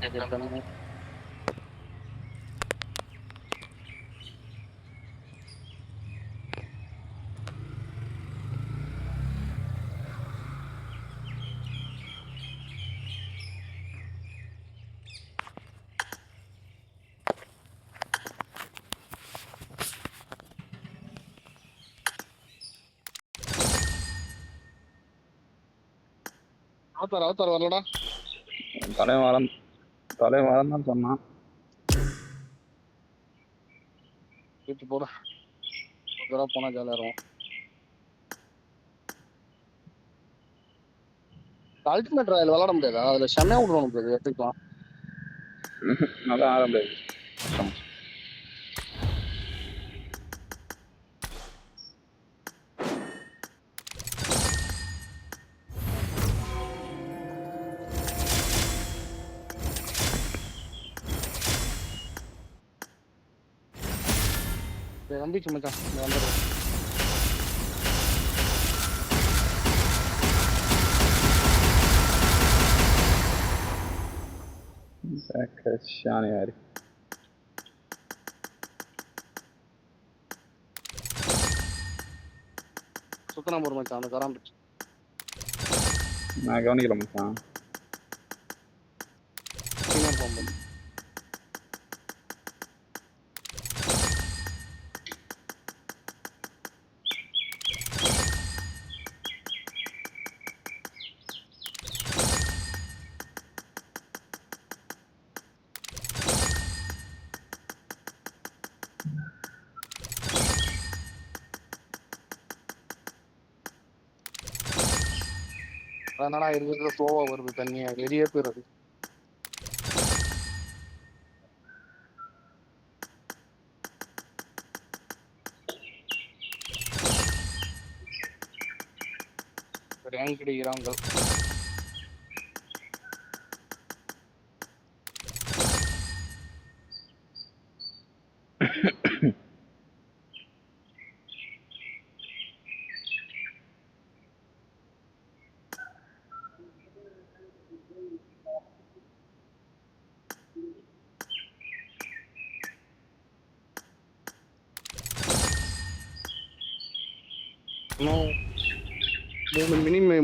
எத்தனை அவதார் வரலடா. தலைவன் தான் சொன்னான். வீட்டு போட ஒரு தடவை போனா ஜாலியா இருக்கும். அல்டிமேட் ராயல் விளாட முடியாதா? அதுல செம்மையா விடுவாங்க எடுத்துக்கலாம். அதான் ஆட முடியாது. நம்பிக்கை மச்சான் வந்துடுறோம். ஷானி யாரு சுத்தனா போற மச்சான் அந்த கராம்பிச்சு. நான் கவனிக்கல மச்சான். அதனால இருக்கிறது ஸ்லோவா வருது, தண்ணியா வெளியே போயிடுறது. ரேங்க் அடிக்கிறாங்க.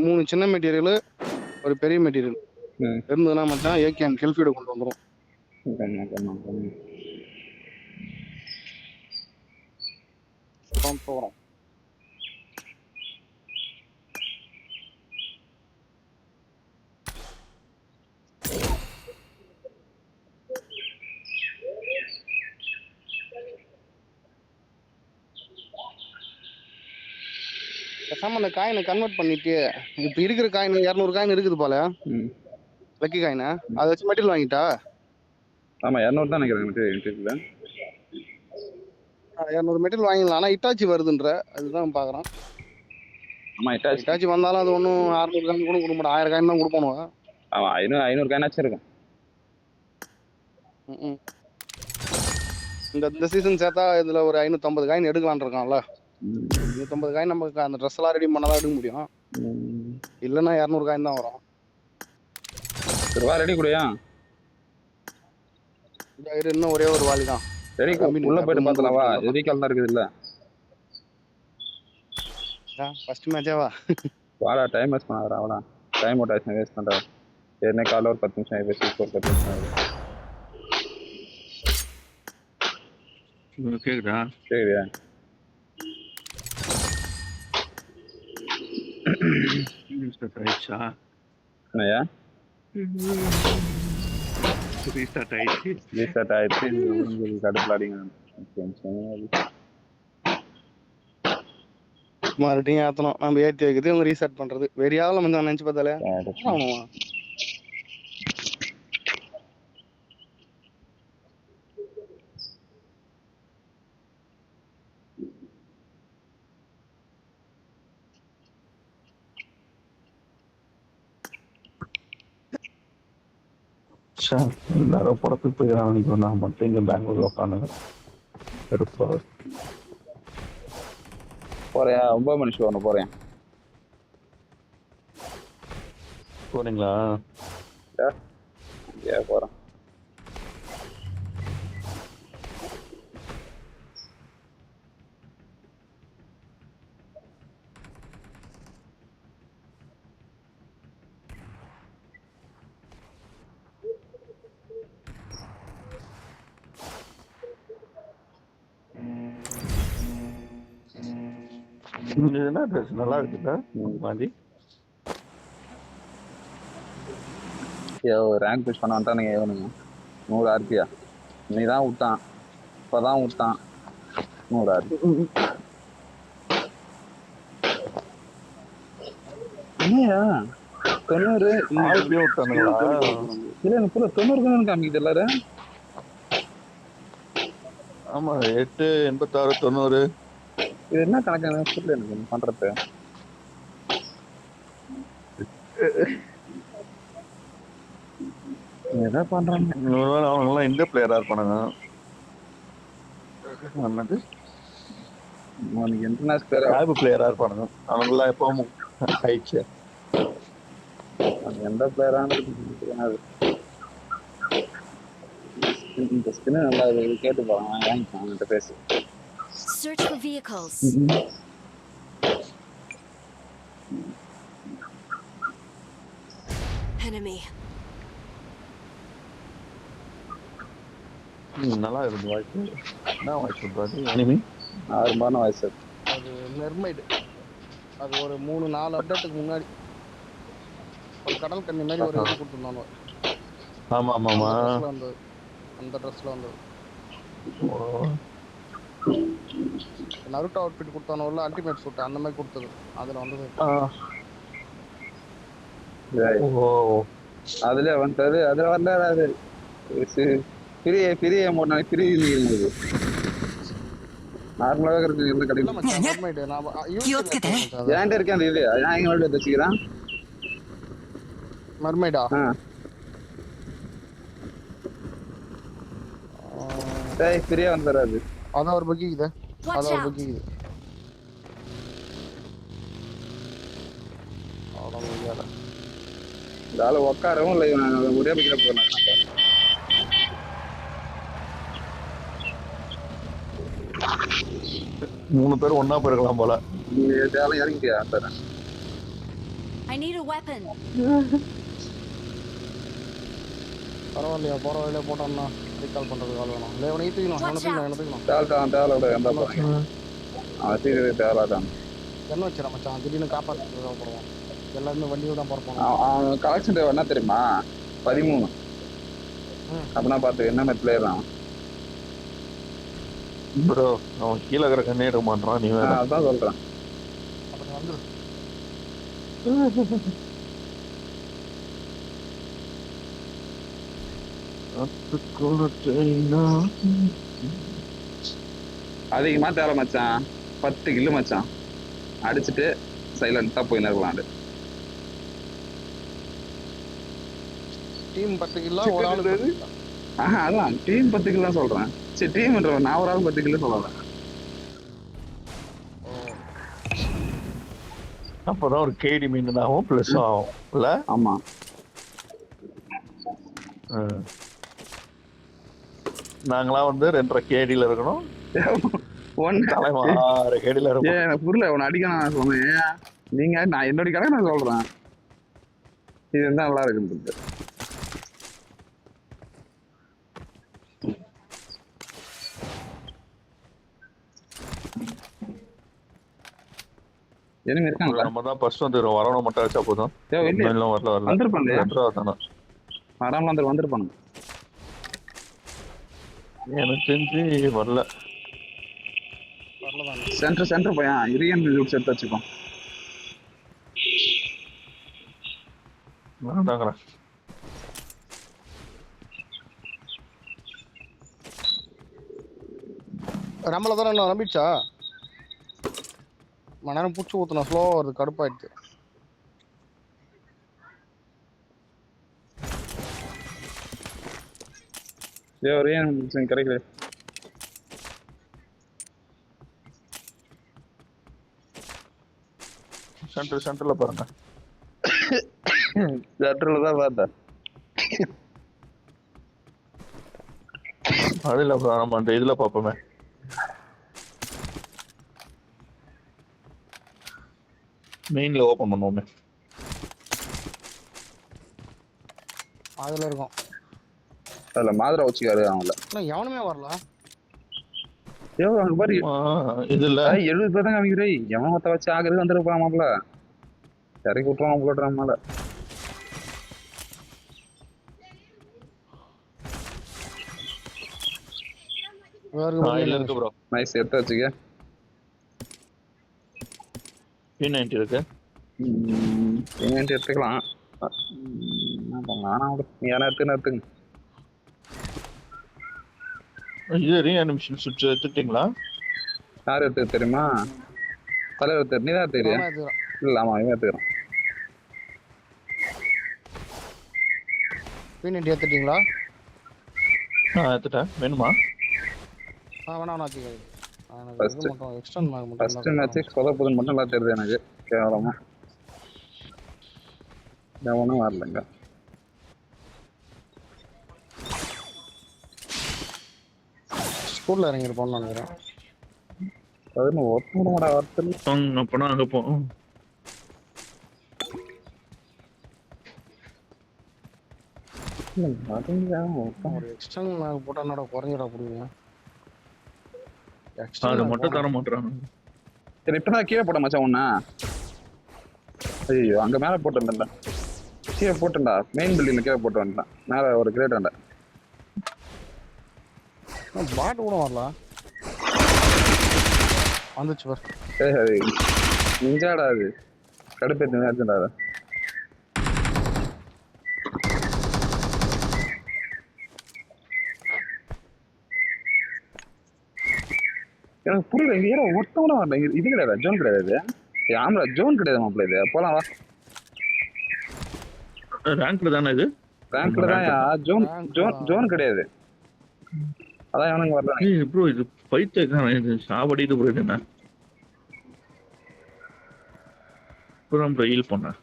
மூணு சின்ன மெட்டீரியல் ஒரு பெரிய மெட்டீரியல் இருந்ததுன்னா மச்சான் ஏகேஎம் ஹெல்ஃபீடு கொண்டு வந்துடும். போகிறோம். பேசாம அந்த காயினை கன்வெர்ட் பண்ணிட்டு இப்ப இருக்கிற காயின் 200 காயின் இருக்குது போல லக்கி காயினை அதை வச்சு மெட்டீரியல் வாங்கிட்டா. ஆமா 200 தான் நினைக்கிறேன். 200 மெட்டீரியல் வாங்கிடலாம். ஆனா இட்டாச்சி வருதுன்ற அதுதான் பாக்குறேன். ஆமா இட்டாச்சி வந்தாலும் அது ஒன்றும் 600 காயின் கூட கொடுக்க மாட்டோம், 1000 காயின் தான் கொடுப்போம். ஆமா 500 காயினாச்சும் இருக்கும். இந்த சீசன் சேர்த்தா இதுல ஒரு 550 காயின் எடுக்கலான் இருக்கான்ல. 550 காயின் நமக்கு அந்த ட்ரெஸ் எல்லாம் ரெடி பண்ணதான் எடுக்க முடியும். இல்லைன்னா 200 காயின் தான் வரும். ரெடி கூடயா இன்னும் ஒரே ஒரு வாலி தான். உள்ள போயிட்டு பார்த்தலாமா? எதிர்கால தான் இருக்குது இல்ல. ஃபர்ஸ்ட் மேட்சே வா. வாடா டைம் வேஸ்ட் பண்ணாதடா. அவளா டைம் ஓட்டாச்சு வேஸ்ட் பண்ற. என்ன காலைல ஒரு 10 நிமிஷம் பேசி ஒரு 10 நிமிஷம் ஆகுது. கேக்குதா? கேக்குதா? என்னையா ரீஸ்டார்ட் ஆயிடுச்சு. கடுப்புலாடிங்க. மறுபடியும் ஏத்தணும். நம்ம ஏற்றி வைக்கிறது இவங்க ரீசெட் பண்றது வெறியாவில் வந்து நினைச்சு பார்த்தாலே எல்லாரும் படத்துக்கு போயிடறாங்க. நான் மட்டும் இங்க பெங்களூர்ல உட்காந்து போறியா? 9 மணி ஷோ ஒன்று போறேன். போறீங்களா? போறேன். இது என்ன ட்ரெஸ் நல்லா இருக்குல்ல மாதிரி. ரேங்க் புஷ் பண்ண வந்துட்டானுங்க இவனுங்க. 100 ஆர்பியா நீ தான் விட்டான், இப்பதான் விட்டான். 100 ஆர்பி என்னையா 90 ஆர்பியா விட்டானுங்களா? இல்ல எனக்கு 90 காமிக்குது எல்லாரும். ஆமா 8 86 90. இது என்ன கணக்கு புரியல எனக்கு பண்றது. என்ன பண்றாங்க அவங்கெல்லாம் இந்த பிளேயரா இருப்பானுங்க. என்னது அவனுக்கு இன்டர்நேஷனல் பிளேயரா இருப்பானுங்க அவங்கெல்லாம் எப்பவும் ஆயிடுச்சு. எந்த பிளேயரானது தெரியாது. இந்த ஸ்கின் நல்லா கேட்டு போறான் வாங்கிக்கலாம் அவன்கிட்ட பேசி. Search for vehicles. Enemy. நல்லா இருக்கு வாய்ஸ். என்ன வாய்ஸ் சொல்றாரு? எனிமி நார்மலான வாய்ஸ். அது மெர்மைடு. அது ஒரு 3-4 அப்டேட்டுக்கு முன்னாடி ஒரு கடல் கண்ணி மாதிரி ஒரு இது கொடுத்துருந்தாங்க. ஆமா ஆமாமா அந்த ட்ரெஸ்ல வந்தது. நருட்டோ அவுட்ஃபிட் கொடுத்தானோல அல்டிமேட் சூட் அந்த மாதிரி கொடுத்தது அதுல வந்தது. அதுல வந்தது அதுல வரல. பெரிய பெரிய அமௌண்ட் பெரிய இருந்தது. நார்மலாக இருக்கு எந்த கடையில் ஏன்ட்ட இருக்கேன் அந்த இது நான் எங்க வேலை வச்சுக்கிறேன். மர்மைடா டேய் ஃப்ரீயா வந்துறாது. அத ஒரு பக்கிக்குது. அத ஒரு பக்கிக்குது. தால உட்காரவும் இல்லை ஒரே பக்கில போறேன். 3 பேர் ஒண்ணா போயிருக்கலாம் போல. நீ தேவலாம் இறங்கிட்டியா தரேன். I need a weapon. பரவாயில்லையா போற வழியில போட்டோம்னா ரீகால் பண்றதுக்கு ஆள் வேணும். இல்லை இவனை தூக்கணும். தேவலோட எந்த போறீங்க அவன் தேவலாதான் என்ன வச்சிட மச்சான் திடீர்னு காப்பாற்று தேவைப்படுவான். எல்லாருமே வண்டியில தான் போறப்பாங்க. அவன் கலெக்ஷன் தேவை என்ன தெரியுமா 13 அப்படின்னா பார்த்து என்ன மாதிரி பிளேயர் தான் ப்ரோ. அவன் கீழே இருக்கிற கண்ணே எடுக்க மாட்டான். நீ வேற அதான் சொல்றேன். அப்படி வந்துரு. அதிகமா தேவை மச்சான் 10 கிலோ மச்சான் அடிச்சுட்டு சைலண்டா போய் நிற்கலாம். டீம் 10 கிலோ ஒரு ஆளு. அதான் டீம் 10 கிலோ சொல்றேன். சரி டீம் நான் ஒரு ஆள் 10 கிலோ சொல்றேன். அப்பதான் ஒரு கேடி மீன் ஆகும் பிளஸ் ஆகும் இல்ல? ஆமா நாங்களாம் வந்து 2.5 கேடியில இருக்கணும். 6 கேடியில இருக்கணும். எனக்கு புரியல உன்னை அடிக்க நான் சொன்னேன். நீங்க நான் என்னோட கடை நான் சொல்றேன். இது இருந்தா நல்லா இருக்கு. எனிமே இருக்காங்களா? நம்ம தான் ஃபர்ஸ்ட் வந்து வரணும் மட்டும் வச்சா போதும். இன்னும் வரல வந்திருப்பாங்க. வராம வந்திருப்பாங்க. எனக்கு தெரிஞ்சு வரல. சென்டர் பையன் இரியன் லூட்ஸ் எடுத்து வச்சுக்கோ. வேண்டாங்கறேன். நம்மள தான நம்பிச்சா மணரம் பூச்சி ஊத்துனா ஸ்லோவா வருது கடுப்பாயிடுச்சு. இரியன் கிடைக்கல. சென்டர்ல பாருங்க. சென்டர்ல தான் பார்த்தேன். அதுல நம்ம அந்த இதுல பாப்போமே. மெயின்ல ஓபன் பண்ணுவோமே. அதுல இருக்கும். அதுல மாதிரி வச்சுக்காரு அவங்கள. எவனுமே வரல. ஐயோ அங்க பாரு இதுல 70 பேர் தான் காமிக்கிறே. எவன் மொத்த வச்சு ஆகுறது வந்துட்டு போலாமாப்ல. இறக்கி விட்டுருவான் போட்டுற மேல. இதுல இருக்கு ப்ரோ. நைஸ் எடுத்து வச்சுக்க. P90 இருக்கு. எடுத்துக்கலாம். நானா நீ யாரா எடுத்துங்க. இது ரீஅனிமேஷன் சுவிட்ச் எடுத்துட்டீங்களா? யார் எடுத்து தெரியுமா? தலைவர் எடுத்து. நீ தான் எடுத்துக்கிறியா? இல்ல ஆமா இவன் எடுத்துக்கிறான். P90 எடுத்துட்டீங்களா? எடுத்துட்டேன். வேணுமா? வேணாம் வச்சுக்க. ஃபர்ஸ்ட் எக்ஸ்டெண்ட் மட்டும் ஃபர்ஸ்ட் மேட்ச் சொதப்புதுன்னு மட்டும் நல்லா தெரியுது எனக்கு. கேவலமா எவனும் வரலங்க. ஸ்கூல்ல இறங்கிருப்போம்னு நினைக்கிறேன். அது ஒருத்தனோட வார்த்தை அப்பனா அங்க போ. ஒரு எக்ஸ்டெண்ட் போட்டா என்னோட குறைஞ்சிட புரியுங்க. அது மட்டும் தர மாட்டாங்க. சரி இப்ப நான் கீழே போட மச்சான் உன்ன. ஐயோ அங்க மேல போட்டு வந்தேன்டா. கீழே போட்டேன்டா. மெயின் பில்டிங்ல கீழே போட்டு வந்தேன். மேல ஒரு கிரேட் வந்தேன். பாட்டு கூட வரல. வந்துச்சு பார். ஏய் நிஞ்சாடா அது. கடுப்பேத்தி நேரத்துடா அது. எனக்கு புரியல. இங்க ஏறோ ஒருத்தவன வரல. இது கிடையாது. ஜோன் கிடையாது. ஆமா ஜோன் கிடையாது மாப்பிள்ள. இது போலாம் வா. ரேங்க்ல தானே இது? ரேங்க்ல தான். ஜோன் ஜோன் ஜோன் கிடையாது. அதான் எவனுங்க வரல. ஏய் ப்ரோ இது பைத்தியக்காரன். இது சாவடிது ப்ரோ. இது என்ன புறம் ப்ரோ ஹீல் பண்ண.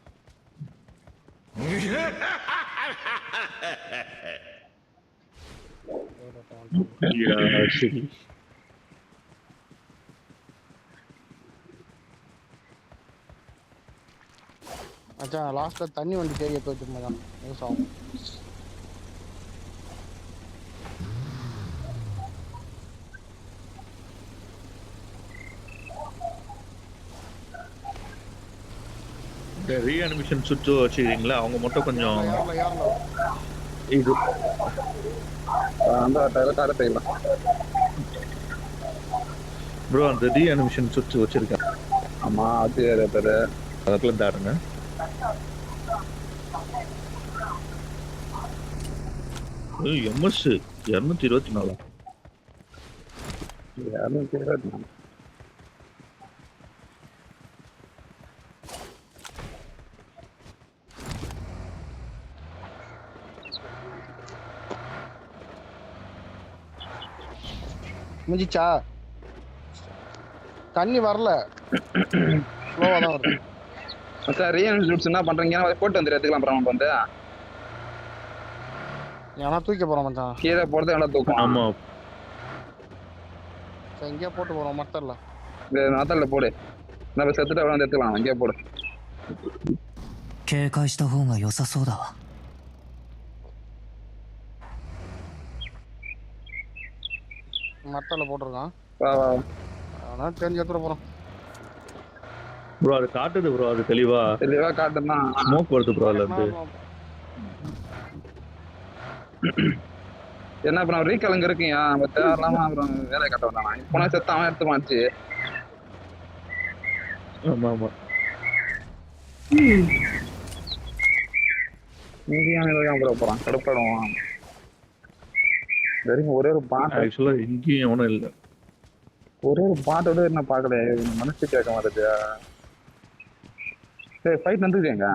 சரி அச்சா லாஸ்ட்ல தண்ணி வண்டி தேடி எடுத்து வச்சிருந்தேன். யூஸ் ஆகும். இந்த ரீஅனிமேஷன் சுவிட்ச் வச்சிருக்கீங்களா? அவங்க மட்டும் கொஞ்சம் இது அந்த காரை செய்யலாம். ப்ரோ அந்த ரீஅனிமேஷன் சுவிட்ச் வச்சிருக்கேன். ஆமா அது பேரு அதுக்குள்ள தாருங்க. எம்எஸ் 224 224 முடிஞ்சிச்சா? தண்ணி வரல. ஸ்லோவா தான் வருது. மச்சான் ரீஅனிமேஷன் சுவிட்ச் என்ன பண்றீங்க? போட்டு வந்து எடுத்துக்கலாம். அப்புறம் வந்து ஏன்னா தூக்கி போறோம் மச்சான். கீழே போறது எவ்வளவு தூக்கம்? ஆமா சரி இங்கேயே போட்டு போறோம். மட்டர்ல இந்த மத்தல்ல போடு. நம்ம செத்துட்டு வந்து எடுத்துக்கலாம். இங்கே போடு. 警戒した方が良さそうだわ。 மட்டர்ல போட்டிருக்கான். வா வா அதனால தெரிஞ்சு எடுத்துட்டு போறோம். ப்ரோ அது காட்டுது ப்ரோ. அது தெளிவா தெளிவா காட்டுனா ஸ்மோக் வருது ப்ரோ. அதுல இருந்து என்ன இப்ப நான் ரீகலங்க இருக்கீங்க. நம்ம தேவையில்லாம அப்புறம் வேலையை கட்ட வந்தானா. இப்போ செத்து அவன் எடுத்து மாச்சு. ஆமா ஆமா இங்கேயும் போறான். கடுப்பாடுவான். வெறும் ஒரே ஒரு பாட்டு. ஆக்சுவலா எங்கேயும் எவனும் இல்லை. ஒரே ஒரு பாட்டோட என்ன பார்க்கல. மனசு கேட்க மாட்டேது. சரி ஃபைட் நடந்துக்குங்க.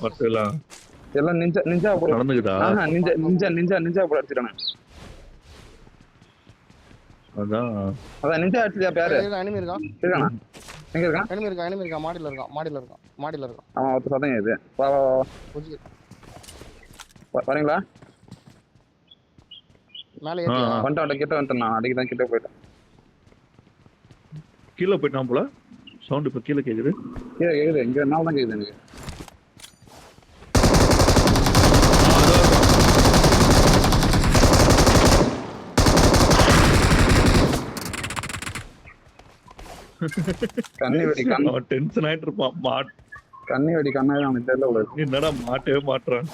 பட்டெல்லாம் எல்லாம் நிஞ்சா நிஞ்சா போட நடந்துக்குதா? நிஞ்சா நிஞ்சா நிஞ்சா நிஞ்சா போட அடிச்சிட்டானே. அதான் அதான் நிஞ்சா அடிச்சியா பேரு? அனிமி இருக்கான். இருக்கானா? எங்க இருக்கான்? அனிமி இருக்கா. மாடியில இருக்கான். அவன் ஒருத்தர் சத்தம் இது. வா வா வா வரீங்களா? மேலே ஏத்தி வந்துட்டான். கிட்ட வந்துட்டான். அடிக்கு தான் கிட்ட போயிட்டான். கீழே போயிட்டான் போல. சவுண்ட் இப்ப கீழே கேக்குது. கேக்குது. இங்க என்னால தான் கேக்குது எனக்கு. கண்ணி வெடி கண் அவன் டென்ஷன் ஆயிட்டு இருப்பான். கண்ணி வெடி கண்ணாவே அவனுக்கு தெரியல உள்ள. என்னடா மாட்டவே மாட்டுறான்.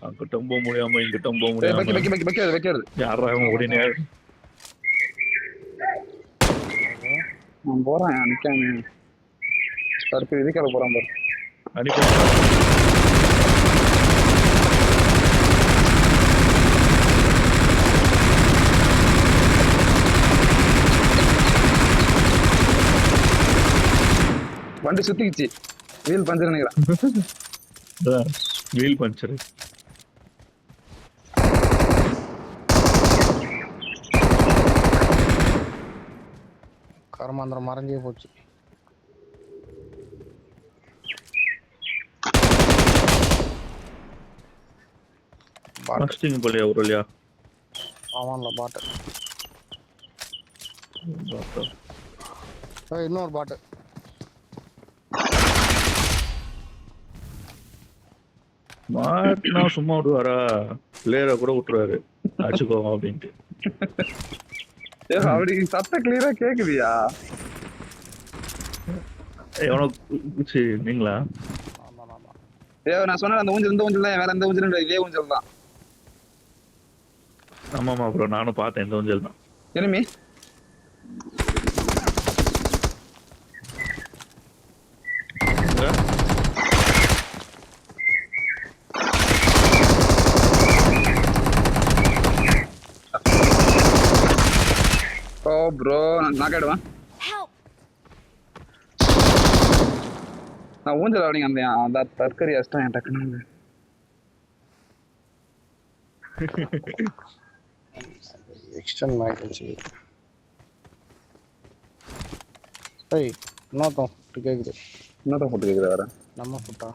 அங்கிட்டும் போக முடியாம இங்கிட்டும் போக முடியாம வைக்கிறது யாரா அவன் ஓடினே நான் போறேன் நிக்காம கருப்பு இதுக்கால போறான் பாரு. அனுப்பி வண்டி சுத்திக்கிச்சு. வீல் பஞ்சர் நினைக்கிறேன். Wheel puncture. கருமாந்திரம் மறைஞ்சே போச்சு. மஸ்டிங் போலியா ஒரு இல்லையா? ஆமாம்ல பாட்டு. இன்னொரு பாட்டு. மாட்டினா சும்மா விடுவாரா? பிளேயரை கூட விட்டுருவாரு அடிச்சுக்கோங்க அப்படின்ட்டு. அப்படி சத்தம் கிளியரா கேக்குதியா? எவனோ நீங்களா? நான் சொன்ன அந்த ஊஞ்சல் இந்த ஊஞ்சல் தான், வேற எந்த ஊஞ்சல் இதே ஊஞ்சல் தான். ஆமாமா ப்ரோ, நானும் பார்த்தேன் இந்த ஊஞ்சல் தான். எனிமி ஓ ப்ரோ நான் நாக்காடுவேன். நான் ஊஞ்சல் அப்படிங்க அந்த தற்கரி அஷ்டம் என் டக்குன்னு எக்ஸ்டெண்ட் ஆயிடுச்சு. இன்னொருத்தம் கேக்குது. இன்னொரு ஃபுட்டு கேக்குது வேற. நம்ம ஃபுட்டா?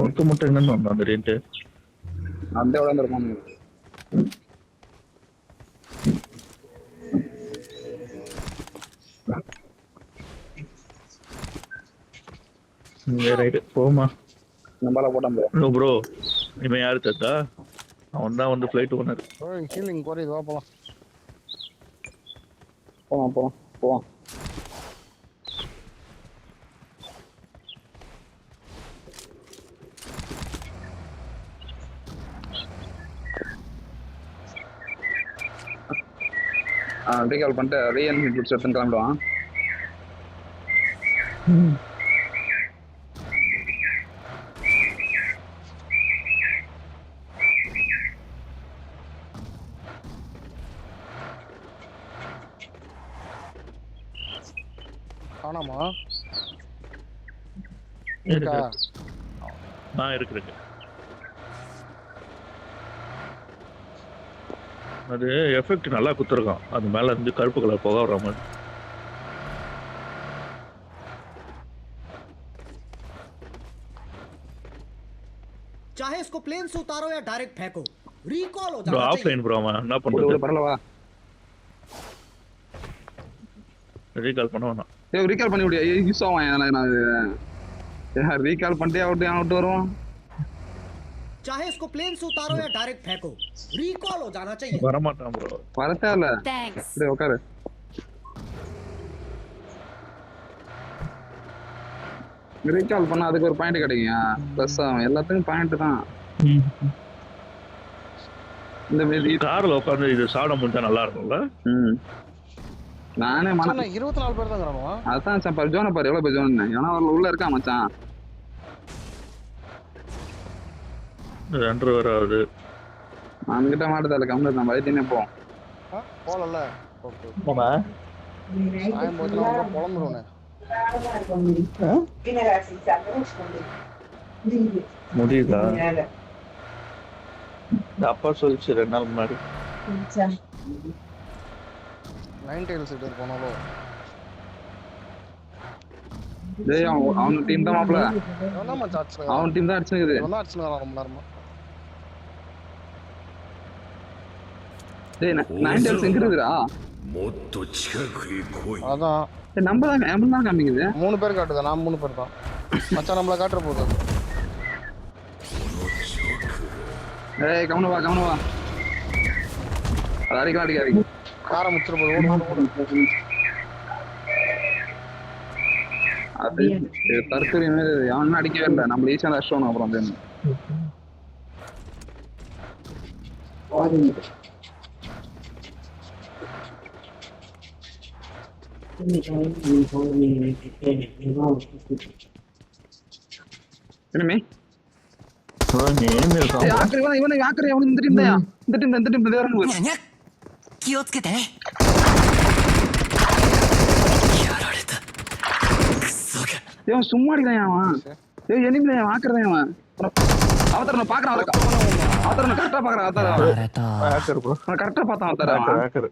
ஒட்டு முட்டை என்னன்னு வந்தோம் அந்த ரேட்டு. அந்த எவ்வளோ இருப்பான் ரைட்டு போமா. நம்மளால போட்டான் ப்ரோ. இவன் யாரு தத்தா? அவன் தான் வந்து ஃப்ளைட் ஓனர். ஹீலிங் குறையுது, வா போலாம். போலாம் போலாம் போலாம். ரீகால் பண்ணிட்டு ரீஎன்மி ப்ளூட்ஸ் எடுத்துன்னு கிளம்பிடுவான். காணாமா? இருக்கு. அது எஃபெக்ட் நல்லா குத்துருக்கான். அது மேல இருந்து கருப்பு கலர் புகை வர மாதிரி. चाहे इसको प्लेन से उतारो या डायरेक्ट फेंको, रिकॉल हो जाना चाहिए. ஆஃப்லைன் ப்ரோ அவன் என்ன பண்றது? பரலவா ரீகால் பண்ண வேணாம். ரீகால் பண்ணி விடு. யூஸ் ஆவான். நான் ரீகால் பண்ணிட்டே அவுட் வருவான். चाहे इसको प्लेन से उतारो या डायरेक्ट फेंको, रिकॉल हो जाना चाहिए. வர மாட்டான் ப்ரோ. வரதே இல்ல. Thanks. டேய் உட்காரு. ரீகால் பண்ணா அதுக்கு ஒரு பாயிண்ட் கிடைக்கும். ப்ளஸ் எல்லாத்துக்கும் பாயிண்ட் தான். இந்த மாதிரி கார்ல உட்கார்ந்து இது சாப்பிட முடிஞ்சா நல்லா இருக்கும்ல. நானே 24 பேர் தான் இருக்கறோம். அதான் சார் ஜோனை பாரு எவ்வளவு பேர் ஜோன். ஏன்னா உள்ள இருக்கான் மச்சான். 2 வராது. நம்ம கிட்ட மாட்டதால கம்ப்ளீட் நம்ம வைத்தியனே போவோம். போலல. ஓகே. போமா. சாயம் போச்சுனா உள்ள பொளந்துறோனே. முடியுதா? அப்பா சொல்லிச்சு 2 நாள் முன்னாடி. 9 டைல் சைடு போனாலோ. டேய் அவன் டீம் தான் மாப்ள. என்ன மச்சான்? அவன் டீம் தான் அடிச்சுக்குது. என்ன அடிச்சுனறான் ரொம்ப நேரமா. டேய் 9 டைல்ஸ் எங்க இருக்குடா? அதான் நம்ம தான் காமிக்குது. 3 பேர் காட்டுதா? நான் 3 பேர் தான் மச்சான். நம்மள காட்டுற போகுது. ஏய் கவனவா அது அடிக்காதீங்க. காரை முச்சிட போகுது. ஓடு. அது தற்கொலை அவன் அடிக்கவே இல்லை. நம்ம ஈஸியாக அடிச்சோம். அப்புறம் வந்து என்னமே இவனை ஆக்கரை அவனு இந்த டீம் தான். இந்த டீம் வேற ஒன்று. にゃにゃ気をつけてね。やられた。クソが。 இவன் சும்மா அடிக்கிறான் அவன். எனிமே ஆக்கறதான் அவன். அவதர நான் பாக்குறேன். அவதர நான் கரெக்டா பாக்குறேன். அவதர やられた。 ஹேக்கர் ப்ரோ. நான் கரெக்டா பார்த்தேன். அவதர ஹேக்கர்.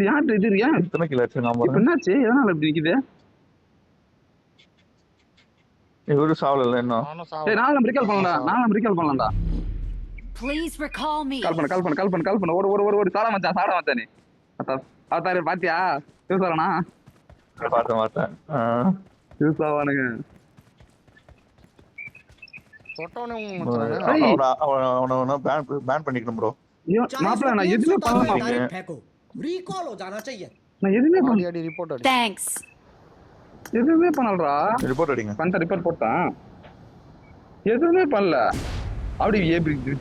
யார் இது? ஏன் எத்தனை கிலோ ஆச்சு நான் இப்ப பாருங்க. என்னாச்சு? எதனால இப்படி நிக்குது? இவரு சாவல இன்னும். நானும் சாவு. ஏய் நாளை ரிகால் பண்ணலாம்டா. Please recall me. கால் பண்ண. ஓடு சாட மச்சான் நீ. அவதாரு பாத்தியா? யூசாவனா? பார்த்தேன். யூசாவானுங்க. தொட்டவனே மச்சான். அவன பேன் பண்ணிக்கணும் ப்ரோ. ஐயோ மாப்ள நான் எதுவுமே பண்ண மாட்டேன். डायरेक्ट फेंको रिकॉल हो जाना चाहिए நான் எதுவுமே பண்ணல. அடி ரிப்போர்ட் அடி. Thanks. எதுவுமே பண்ணலடா. ரிப்போர்ட் அடிங்க. பண்ண ரிப்போர்ட் போட்டான். எதுவுமே பண்ணல. அப்படி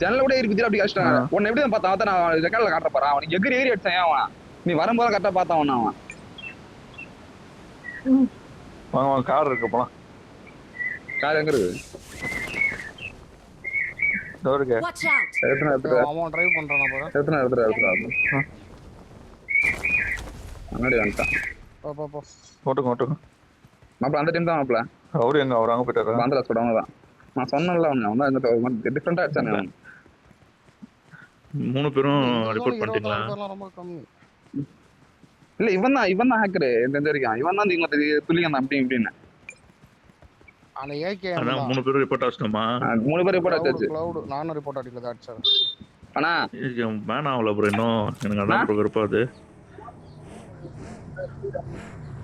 ஜன்னல கூட இருக்கு. அப்படி கஷ்டம். உன்னை எப்படி தான் பார்த்தா? நான் ரெக்கார்ட்ல காட்ட போறேன். அவனுக்கு எகிரி அடிச்சான் அவன். நீ வரும்போது கரெக்டா பார்த்தான் அவன். வாங்க கார் இருக்கு போலாம். கார் எங்க இருக்கு? டோருக்கு. Watch out. எத்தனை அவன் டிரைவ் பண்றானா பாரு. எடுத்துறா. முன்னாடி வந்துட்டான். போ. ஓட்டுங்க. மாப்ள அந்த டைம் தான் மாப்ள. அவரு எங்க அவர் அங்க போயிட்டாரு. பாந்தல சொல்றவங்க தான். நான் சொன்னேன்ல அவன் இந்த டிஃபரெண்டா அடிச்சானே அவன். 3 பேரும் ரிப்போர்ட் பண்ணிட்டீங்களா? ரொம்ப கம்மி. இல்ல இவன் தான் ஹேக்கர். எந்த வரைக்கும் இவன் தான் இங்க துல்லியம் தான். அப்படி இப்படின்னு ஆனா ஏகே அதான் 3 பேரும் ரிப்போர்ட் ஆச்சுமா? 3 பேர் ரிப்போர்ட் ஆச்சு. கிளவுட் நானும் ரிப்போர்ட் அடிக்கல அடிச்சாரு. ஆனா வேணாம் ஆகல ப்ரோ. இன்னும் எனக்கு அதான் ப்ரோ இருப்பாது.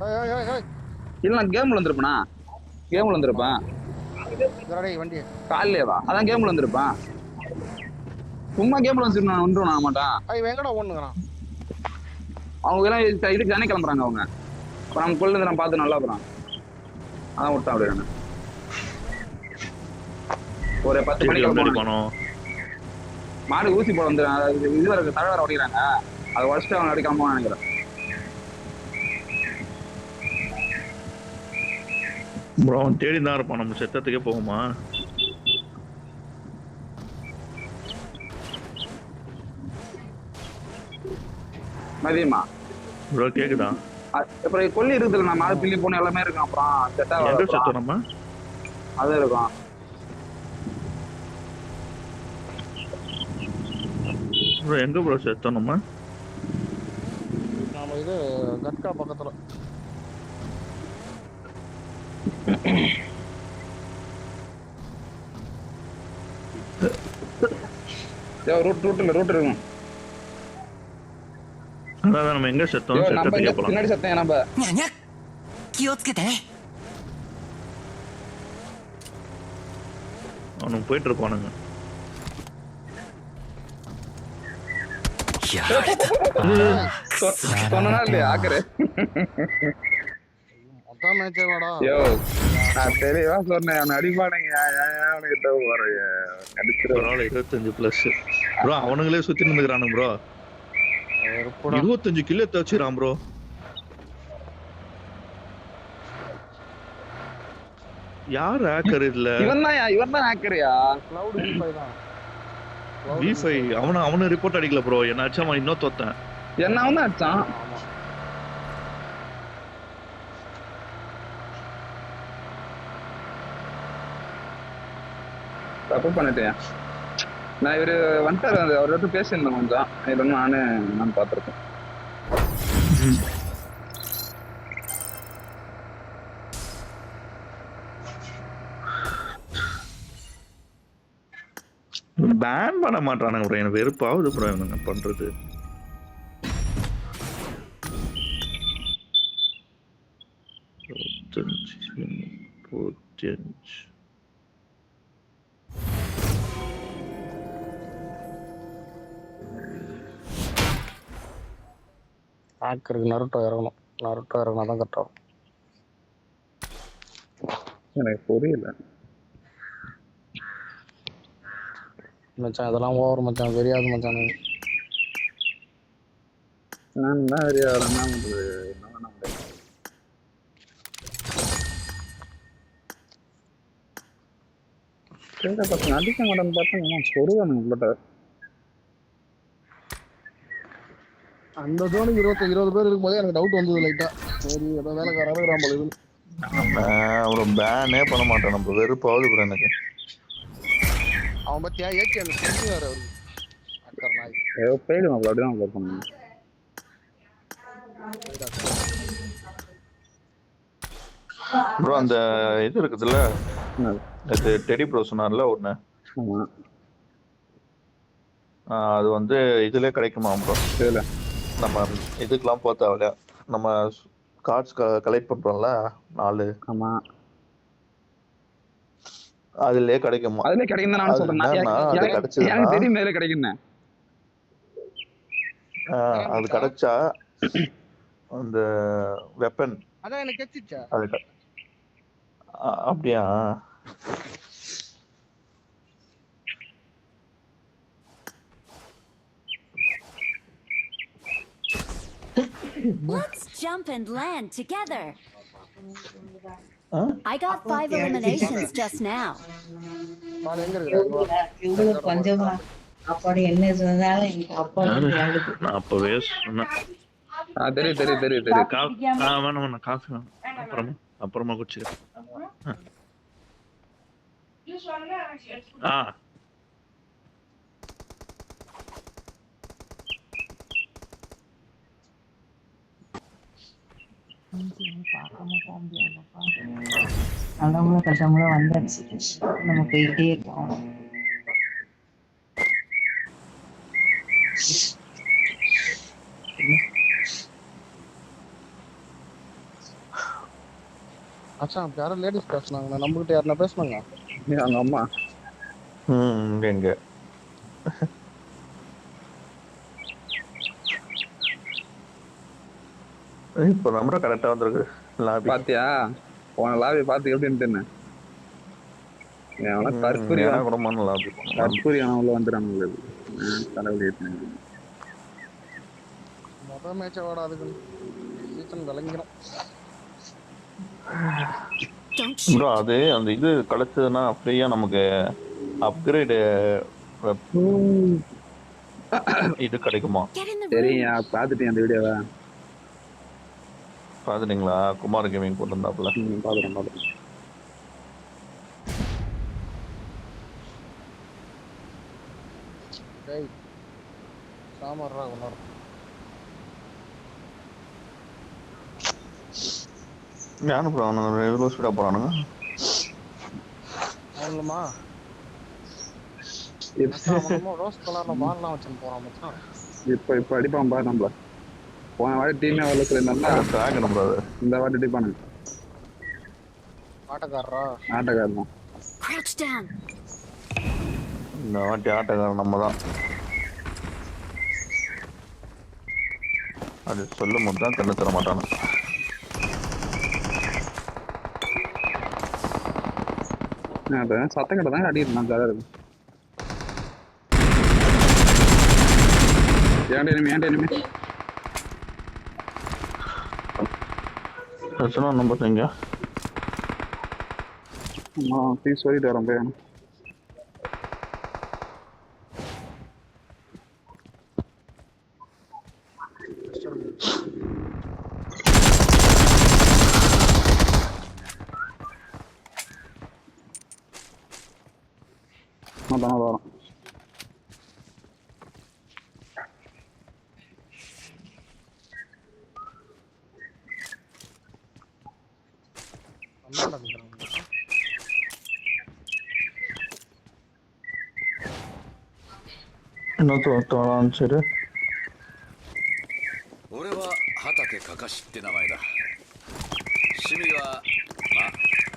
ஏய் இல்ல நான் கேம்ல வந்திருப்பேனா? இதடா வண்டி. காலையிலேவா? அதான் கேம்ல வந்திருப்பேன். சும்மா கேம்ல வந்துருவேன் நான் மாட்டான். இவன் எங்கடா ஓடுங்கறான்? அவங்க எல்லாம் இதுக்கு தானே கிளம்புறாங்க அவங்க. அப்ப நம்ம கொள்ள இருந்து நான் பார்த்து நல்லா போறான். அதான் விட்டான் அப்படியே நான். ஒரு 10 மணிக்கு போனோம். மாடு ஊசி போட வந்துடுறேன். இது வரைக்கும் தழவர ஓடிக்கிறாங்க. அதை உடச்சிட்டு அவன் அடிக்காம நினைக்கிறேன். ப்ரோ அவன் தேடி தான் இருப்பான். நம்ம செத்தத்துக்கே போகுமா? மதியமா ப்ரோ கேக்குதா? அப்புறம் கொல்லி இருக்குதுல்ல. நான் மாடு பில்லி போன எல்லாமே இருக்கும். அப்புறம் எங்க செத்தோம் நம்ம? அது இருக்கும். ப்ரோ எங்க ப்ரோ செத்தோம் நம்ம? நாம இது கட்கா பக்கத்துல. ரூட் இருக்கும். அதான் நம்ம எங்க செத்தோம்? செத்தத்துக்கே போலாம். பின்னாடி சத்தம் நம்ம にゃにゃ気をつけてね。அவனுக்கு போயிட்டு இருப்பானுங்க.やられた。சொன்னா இல்லையா ஆக்கரு? மொத்தம் மேட்சே வாடா. யோ நான் தெளிவா சொன்னேன். அவன் அடிப்பானுங்க. அவனுக்கிட்ட போறீங்க பரவாயில்ல 25 பிளஸ். ப்ரோ அவனுங்களே சுத்தி நின்னுக்கிறானுங்க ப்ரோ. 25 கிலோ தச்சுறான் ப்ரோ. யார் ஹேக்கர் இல்ல? இவன் தான் ஹேக்கரியா? கிளவுட் V5 தான். V5 அவன ரிப்போர்ட் அடிக்கல ப்ரோ. என்ன அடிச்சா அவன் இன்னும் தோத்தேன். என்ன அவன் தான் அடிச்சான். ஆமா. தப்பு பண்ணிட்டேன். நான் இவரு வந்துட்டாரு. அவர் வந்து பேசியிருந்தேன் கொஞ்சம். இது நான் பார்த்துருக்கேன். பேன் பண்ண மாட்டானுங்க ப்ரோ, எனக்கு வெறுப்பாகுது ப்ரோ என்ன பண்றது. ஹேக்கருக்கு நருட்டோ இறங்கணும். நருட்டோ இறங்கினா தான் கரெக்டாக இருக்கும். எனக்கு புரியல மச்சான் இதெல்லாம் ஓவர் மச்சான், தெரியாது மச்சான். நான் தான் வெளியே வரேன், என்ன பண்றது, என்ன பண்ண முடியாது. பசங்க அடிக்க மாட்டேன்னு பார்த்தா சொருவானுங்க உங்கள்கிட்ட. அந்த ஜோனுக்கு 20 பேர் இருக்கும்போதே எனக்கு டவுட் வந்தது லைட்டா. சரி ஏதோ வேலைக்காரன் இருக்கிறான் போல இது. அப்புறம் பேனே பண்ண மாட்டேன், நம்ம வெறுப்பாகுது ப்ரோ எனக்கு. அவன் பத்தியா ஏகே அந்த ஸ்கின் வேற அவருக்கு அக்கற நாய். ஏதோ போயிடும் அப்படிதான் ப்ளே பண்ணுங்க. ப்ரோ அந்த இது இருக்குதுல்ல, இது டெடி ப்ரோ சொன்னார்ல ஒன்று, அது வந்து இதுல கிடைக்குமா ப்ரோ? இதுல நம்ம இதுக்கெல்லாம் போக தேவையில்ல, நம்ம கார்ட்ஸ் கலெக்ட் பண்றோம்ல 4. ஆமா அதுலயே கிடைக்குமா? அதுல கிடைக்கும் தான் நான் சொல்றேன். அது கிடைச்சதுன்னா எனக்கு தெரியும் மேல கிடைக்குன்னு. அது கிடைச்சா அந்த வெப்பன் அதான் எனக்கு கெச்சிச்சா அது அப்படியா? Let's jump and land together. I got 5 eliminations just now. நான் எங்க இருக்கேன்? இவ்வளவு கொஞ்சமா அப்படி என்ன சொன்னாலும் எங்க அப்பா நான் அப்பவே சொன்னேன். தெரியும் வேணாம் காஃபி வேணும், அப்புறமா குடிச்சிருக்கேன். நல்லவங்களும் கஷ்டங்களும் வந்தாச்சு, நம்ம போயிட்டே இருக்கோம். அச்சா யாரும் லேடிஸ் பேசுனாங்க, நம்ம கிட்ட யாருன்னா பேசுனாங்க? அவங்க அம்மா எங்க இப்ப நம்பர் கரெக்டா வந்திருக்கு. பாத்தியா உன லாபி பாத்து எப்படின்னு தென்ன கற்பூரி கற்பூரி உள்ள வந்துடுறாங்க. தலைவலி மொதல் மேட்சை ஓடாதுக்கு சீசன் விளங்கிடும் ப்ரோ. அது அந்த இது கிடைச்சதுன்னா ஃப்ரீயா நமக்கு அப்கிரேடு இது கிடைக்குமா? சரியா பாத்துட்டேன் அந்த வீடியோவை. பாத்துட்டீங்களா? குமார் கேமிங் போட்டிருந்தாப்புல. பாத்துட்டேன். சாமர்ரா குமார். யானு ப்ரோ அவனுங்க எவ்வளோ ஸ்பீடாக போகிறானுங்க? அவனுமா ரோஸ் கலர்ல பால்லாம் வச்சுன்னு போறான் மச்சான். இப்போ அடிப்பான் பாரு நம்மள. போன வாட்டி டீமே அவ்வளோ சொல்லியிருந்தா ட்ராகன் ப்ரோ, இந்த வாட்டி அடிப்பானுங்க. ஆட்டக்காரன் தான். இந்த வாட்டி ஆட்டக்காரன் நம்ம தான். அது சொல்லும் போது தான் கண்ணு தர மாட்டானு. சத்தம் கிட்ட தான் அடிக்கிறான். ஜாலியாக இருக்கும். ஏன்டா பிரச்சனை நம்பர் எங்க? ப்ளீஸ் சொல்லிட்டு வரேன் போய். தானே வரோம். இன்னொருத்த ஒருத்தவன் சரி 俺は畑かかしって名前だ。趣味はまあ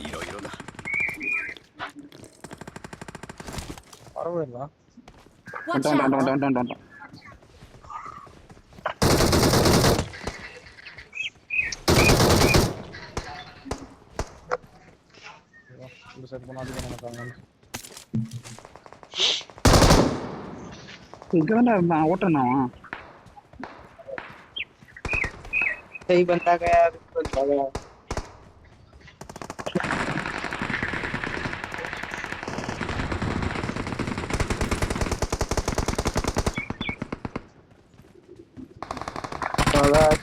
いろいろだ。 பரவாயில்ல. Watch out! இந்த சைடு போனா அதிகம் நமக்காங்க. இங்கதான்டா இருந்தான் ஓட்டுறான் அவன். सही बंदा गया बंदा गया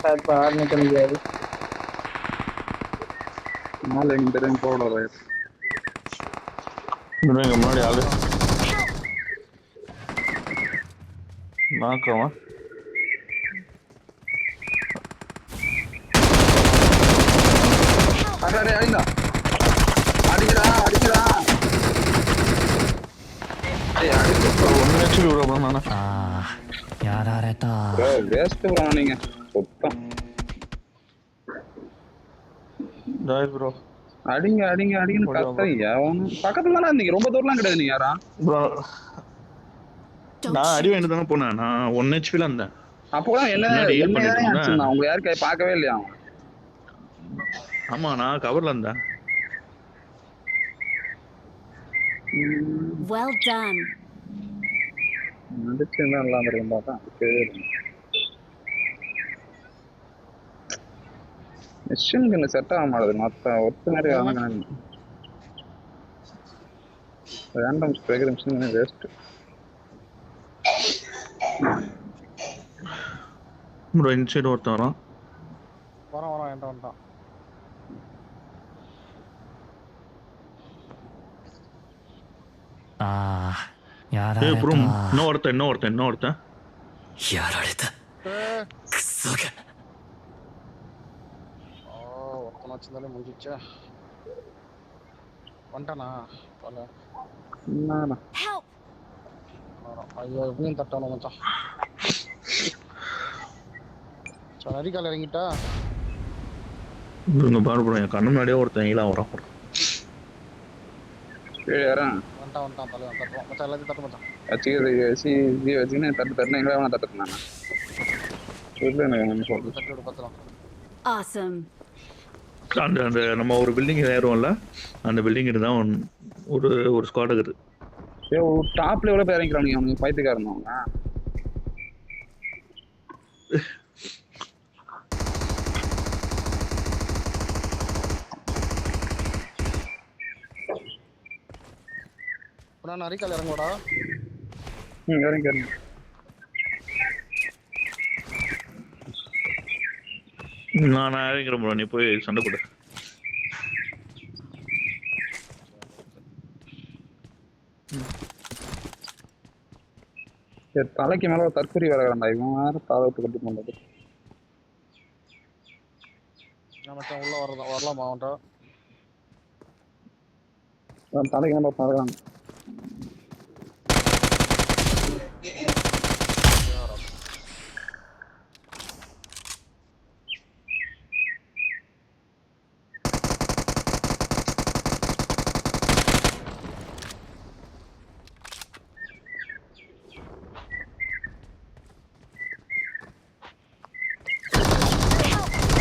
शायद बाहर निकल गया है நாலு எங்க தெரியும் போடுற இங்க முன்னாடி ஆளு நாக்கவன் அடடே அடிடா அடிடா அடிடா ஏய் அடிச்சு ஒன்னு லட்சம் ரூபா நானா ああやられた வேஸ்ட் ப்ரோ நீங்க சுத்தம் ஜாய் ப்ரோ அடிங்க அடிங்க அடிங்கன்னு கத்துறீங்க அவன் பக்கத்துல தானே இருந்தீங்க ரொம்ப தூரம்லாம் கிடையாது நீங்க யாரா ப்ரோ Don't நான் அடி shoot. வாங்கிட்டு தானே போனேன். நான் 1 ஹெச்பில இருந்தேன். அப்போ என்ன முன்னாடி heal என்ன பண்ணிட்டு தான் இருந்தேன். அடிச்சிருந்தான் உங்களை யாரும் கை பார்க்கவே இல்லையா அவன் ஆமா நான் கவர்ல இருந்தேன். Well done. அடிச்சுதான் இல்லாம இருக்கும் பார்த்தா அடிக்கவே இல்லை மிஷினுக்கு இந்த செட் ஆக மாட்டேது மற்ற ஒத்து மாதிரி வாங்க ரேண்டம் ஸ்ப்ரேக்கர் மிஷின் வேஸ்ட் ப்ரோ இந்த சைடு ஒருத்தன் வரான். வரான் என்கிட்ட வந்துட்டான்.ああやられ ஏய் ப்ரோ た இன்னொருத்தன் やられた ஏய், クソが ஒருத்தனை வச்சிருந்தாலே முடிஞ்சிச்சா. வந்துட்டானா பல என்னடா Help! வரான். ஐயோ எப்படியும் தட்டானு மச்சான். சரி அரிக்கால இறங்கிட்டா. இங்க பாரு ப்ரோ என் கண்ணு முன்னாடியே ஒருத்தன் ஈழா வரான். கீழே யாரா வந்துட்டான் தலைவன் தட்டுவான் மச்சான். எல்லாத்தையும் தட்டு மச்சான். வச்சுக்கிறது வச்சுக்கின்னு தட்டு தட்டுனா எங்களை வேணா தட்டுறேன் நான் சொல்லு எனக்கு சொல்லு தட்டி விடு பத்திரம். Awesome. அந்த அந்த நம்ம ஒரு பில்டிங் ஏறுவோம்ல அந்த பில்டிங் தான் ஒரு ஒரு ஸ்குவாட் இருக்குது. ஏ டாப்ல எவ்வளோ பேர் இறங்கிறானுங்க அவனுக்கு பைத்துக்காரன் அவங்க நான் அரிக்கால இறங்குவாடா. இறங்கி நான் இறங்கிறேன் ப்ரோ நீ போய் சண்டை போடு. தலைக்கு மேல ஒரு தற்கொலை வரவேண்டா இவன் வேற தலை விட்டு கட்டி போனது மச்சான் உள்ள வரலாமா அவன்கிட்ட? தலைக்கு மேல பறக்கிறான்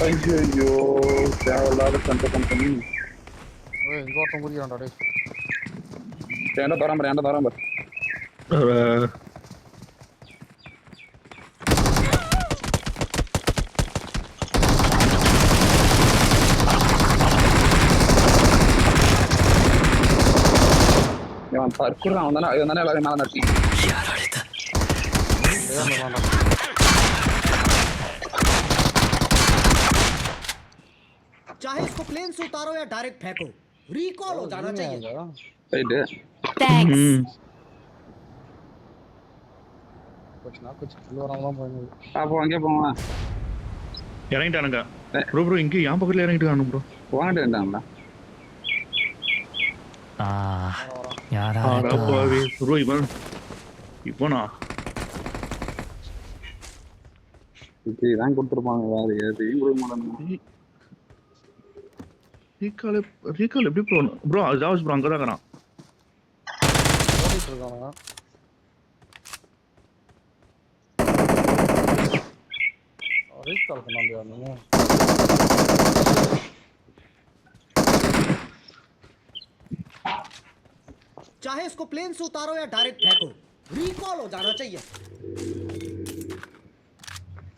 ஐயோ தேவையில்லாத சண்டை பண்ணி இங்க ஒருத்தன் குதிக்கிறான்டா டேய். ஏன்டா தராம இவன் பர்க்குறான் அவன் தானே எல்லாரும் மேலே நடிச்சி やられた चाहे इसको प्लेन से उतारो या डायरेक्ट फेंको, रिकॉल हो जाना चाहिए। Right Thanks. कुछ உள்ள வராம தான் போயிடுது. அப்போ அங்கே போவான் இறங்கிட்டானுங்க ப்ரோ ப்ரோ இங்கே என் பக்கத்துல இறங்கிட்டு ப்ரோ வாங்கிட்டு இருந்தாங்களா ああやられた ப்ரோ இவனா தான் கொடுத்துருப்பாங்க, வேற எதையும் கொடுக்க மாட்டாங்க. ரீகால் எப்படி ப்ரோ ஜாவஸ் ப்ரோ அங்கே தான் இருக்கிறான். ஓடிட்டு இருக்கானுங்க. ரீகால் பண்ண முடியாது. चाहे इसको प्लेन से उतारो या डायरेक्ट फेंको, रिकॉल हो जाना चाहिए.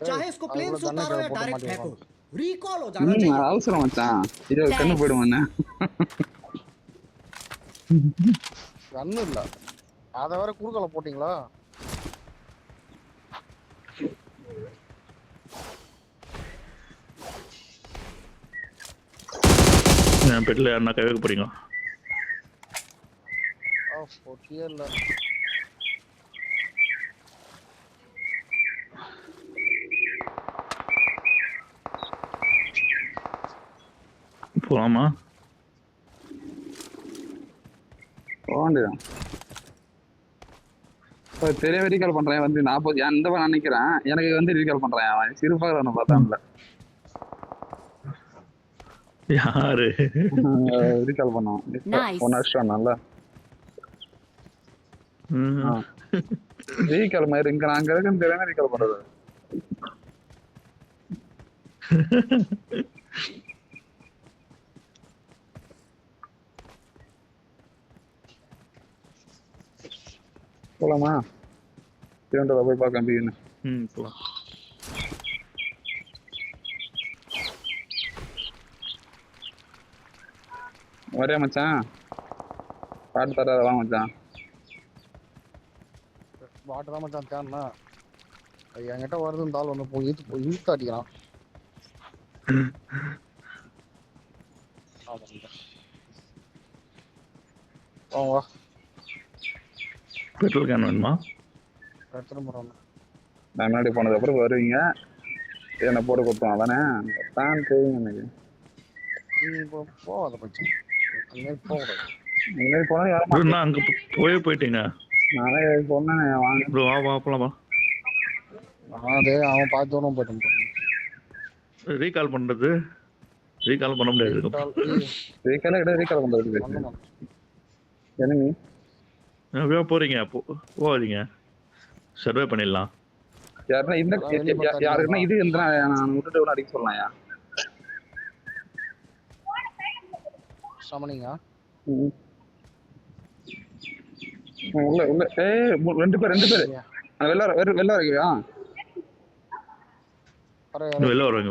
चाहे इसको प्लेन से उतारो या डायरेक्ट फेंको, रिकॉल हो जाना चाहिए. அவசரம் மச்சான், இது கண்ணு போயிடுவானே. கண்ணு இல்ல, அத வேற குறுக்கல போட்டீங்களா? என் பெட்டில் யாருன்னா கை வைக்க போறீங்க? போட்டியே இல்ல. போலாமா? போகண்டிதான். இப்போ தெரியவே ரீகால் பண்றேன் வந்து 40 அந்த நான் நினைக்கிறேன், எனக்கு வந்து ரீகால் பண்றேன். அவன் சிறுபாக பார்த்தான்ல யாரு ரீகால் பண்ணான். Nice. 1 வருஷம் நல்லா ரீகால் மாதிரி இங்க நாங்க இருக்குன்னு தெரியாம ரீகால் பண்றது. போலாமா? போய் பார்க்க முடியும். போலாம். வரையா மச்சான்? பாட்டு தராத வா மச்சான். பாட்டு தான் மச்சான் தேன்னா. என்கிட்ட வருதுன்னு தாள் வந்து போய் இழுத்து அடிக்கிறான். வா பெட்ரோல் கேன் வேணுமா? எடுத்துட்டு போறோம். நான் முன்னாடி போனதுக்கு அப்புறம் வருவீங்க, என்ன போட்டு கொடுத்தோம் அதானே தான் தெரியும் எனக்கு. நீ இப்போ போகாத மச்சான், அங்கே போகக்கூடாது. முன்னாடி போனா ப்ரோ நான் அங்கே போயிட்டீங்க. நானே சொன்னேன் வாங்க ப்ரோ வா போலாமா? அதே அவன் பார்த்து தூரம் போயிட்டு ரீகால் பண்றது ரீகால் பண்ண முடியாது. ரீகால் ரீகால் பண்றது என்னங்க அப்படியே போறீங்க? போகாதீங்க, சர்வே பண்ணிடலாம். யாருன்னா இந்த யாருன்னா இது இருந்தா நான் விட்டுட்டு கூட அடிக்க சொல்லலாம்யா. சமனிங்க உள்ள உள்ள ரெண்டு பேர் வெளில இருக்கியா? வெளில வருவாங்க.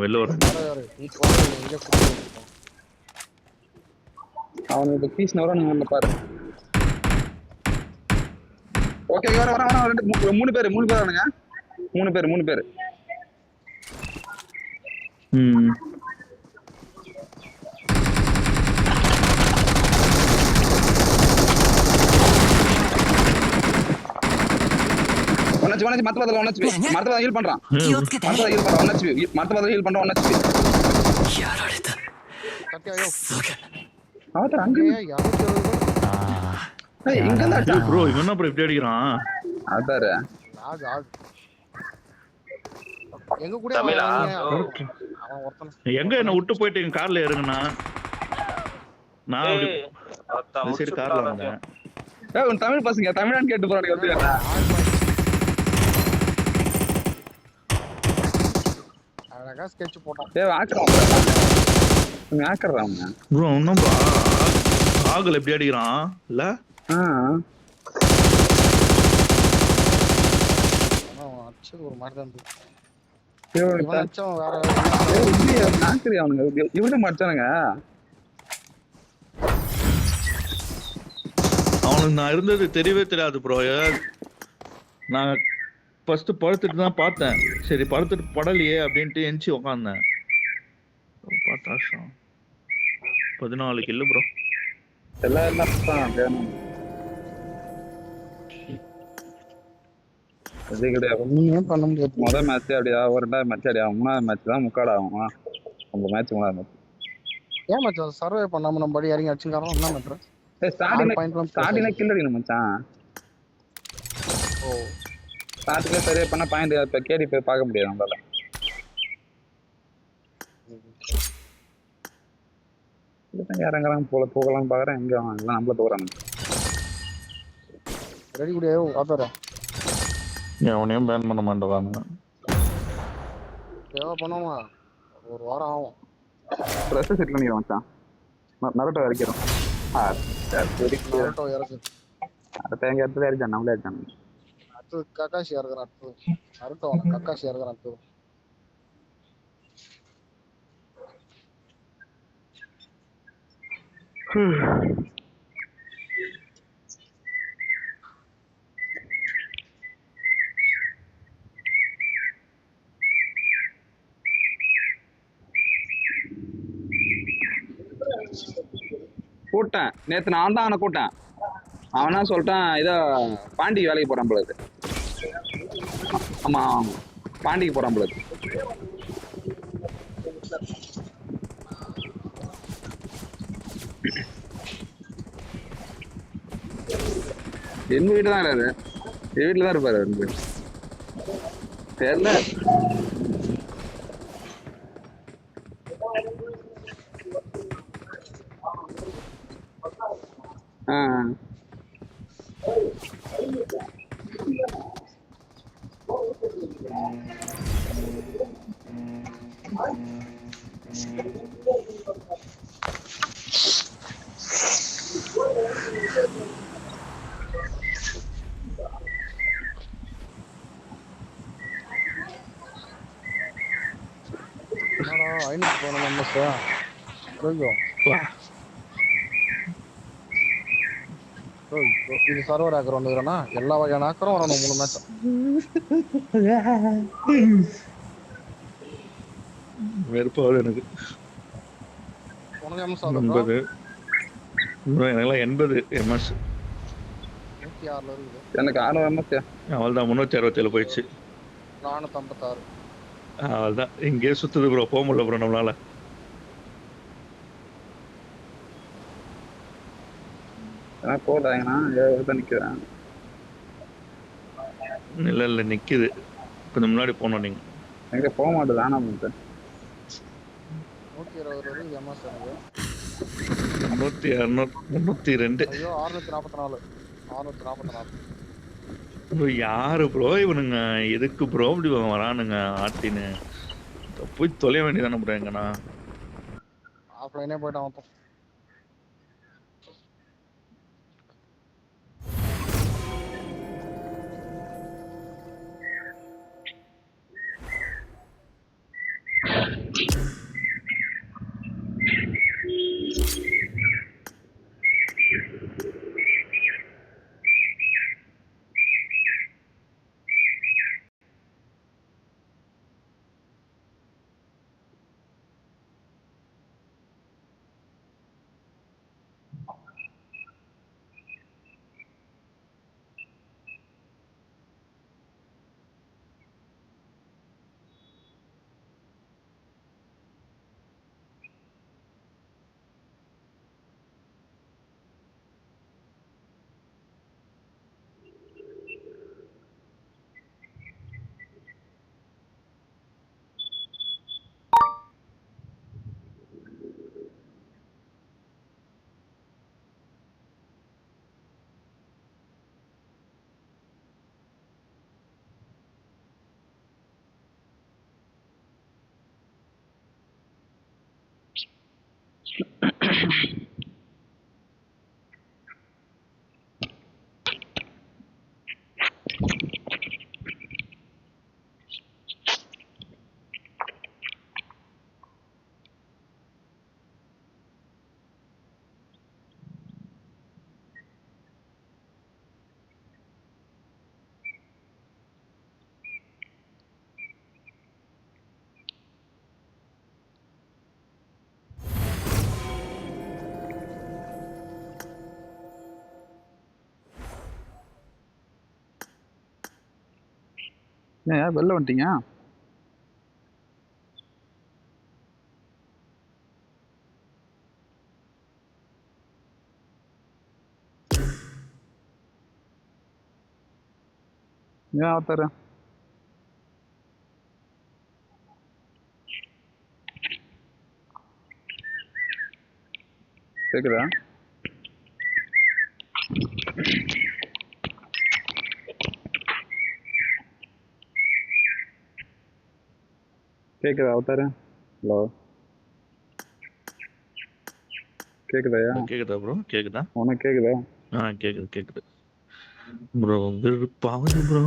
அவனுக்கு இப்போ பீஸ் வரும், நீங்க பாரு. ஓகே வர மூணு பேர் வானுங்க. மூணு பேர் ஒன்னாச்சு மத்தவதல மரத்தவத ஹீல் பண்றான். மரத்தவத ஹீல் பண்றான். ஒன்னாச்சு அவன் அங்க இங்க தான் ப்ரோ இவன் அப்புறம் இப்படி அடிக்கிறான். அதாரு எங்க கூட எங்க என்ன விட்டு போயிட்டு கார்ல ஏறுங்கண்ணா. நான் சரி கார்ல வந்தேன். உன் தமிழ் பசங்க தமிழான்னு கேட்டு போறாங்க வந்து அழகா ஸ்கெட்ச் போட்டான். ஆக்குறான் ப்ரோ இன்னும் ஆகல எப்படி அடிக்கிறான் இல்ல? அடிச்சது ஒரு மாதிரி தான் அவனுங்க இவனு மச்சானுங்க. அவனுக்கு நான் இருந்தது தெரியவே தெரியாது ப்ரோ. நான் ஃபர்ஸ்ட் படுத்துட்டு தான் பார்த்தேன், சரி படுத்துட்டு படலையே அப்படின்ட்டு எந்திச்சு உக்காந்தேன். பார்த்தா 14 கில்லு ப்ரோ. பண்ண முடியாது. முதல் மேட்ச் அப்படியா, ஒரு 2 மேட்ச் அப்படியா, 3வது மேட்ச் தான் முக்காடு ஆகும். அந்த மேட்ச் 3வது மேட்ச் ஏன் மச்சான் சர்வே பண்ணாம நம்ம படி இறங்கி அடிச்சுக்காரன் என்ன பண்றேன்? ஸ்டார்டிங்ல கில் அடிக்கணும் மச்சான். ஸ்டார்டிங்ல சர்வே பண்ண பாயிண்ட் இப்ப கேடி போய் பார்க்க முடியாது நம்மளால. இறங்குறாங்க போல தூக்கலாம் பாக்குறேன் எங்க அவன் எல்லாம் நம்மள தூக்குறாங்க. ரெடி குடியா பாத்துறேன். அவனையும் பேன் பண்ண மாட்டேவாங்க. தேவை பண்ணுமா, ஒரு வாரம் ஆகும். ட்ரெஸ் செட் பண்ணிடுவான் மச்சான். நரட்டோ இறக்கிறோம். நருட்டோ இறக்கு. அடுத்த எங்க இடத்துல இறச்சான் நம்மளே இருக்கான். அடுத்தது கக்காஷி இறக்குறான். அடுத்தது நருட்டோ கக்காஷி இறக்குறான். அடுத்தது கூட்டேன் நேத்து நான் தான் அவனை கூட்டேன். அவனா சொல்லிட்டான் இதோ பாண்டிக்கு வேலைக்கு போறான் போல இருக்கு. ஆமா பாண்டிக்கு போறான் போல இருக்கு. எங்க வீட்டு தான் இருக்காரு. என் வீட்டுல தான் இருப்பாரு அவரு. தெரியல. என்னடா 500 போன மெம்பர்ஸ் கொஞ்சம் இது சர்வர் ஆக்கர் வந்துக்கிறேன்னா எல்லா வகையான ஆக்கரும் வரணும் 3 மேட்ச். வெறுப்பாவது எனக்கு. உனக்கு எம்எஸ் 80 எனக்குலாம் 80 எம்எஸ். 106 இருக்குது. எனக்கு 6 எம்எஸ். அவள் தான் 367 போயிடுச்சு. 456. அவள் தான் இங்கேயே சுத்துது ப்ரோ. போக முடியல ப்ரோ நம்மளால. போதாங்கண்ணா நிக்கிறேன். இல்ல நிக்குது. கொஞ்சம் முன்னாடி போனோம். நீங்க எங்க போக மாட்டேது. ஆனா 120 வருது எம்எஸ் எனக்கு. 300 302. ஐயோ 644. 644. ப்ரோ யாரு ப்ரோ இவனுங்க? எதுக்கு ப்ரோ இப்படி வரானுங்க ஆட்டின்னு? போய் தொலைய வேண்டியதானே ப்ரோ. எங்கண்ணா ஆஃப்லைனே போயிட்டான் மொத்தம். ஏன் வெளில வந்துட்டீங்க? ஏன் ஒருத்தர் கேக்குதா? கேக்குதா அவதாரு? ஹலோ கேக்குதாயா? கேக்குதா ப்ரோ? கேக்குதா? உனக்கு கேக்குதா? கேக்குது ப்ரோ. வெறுப்பாகுது ப்ரோ.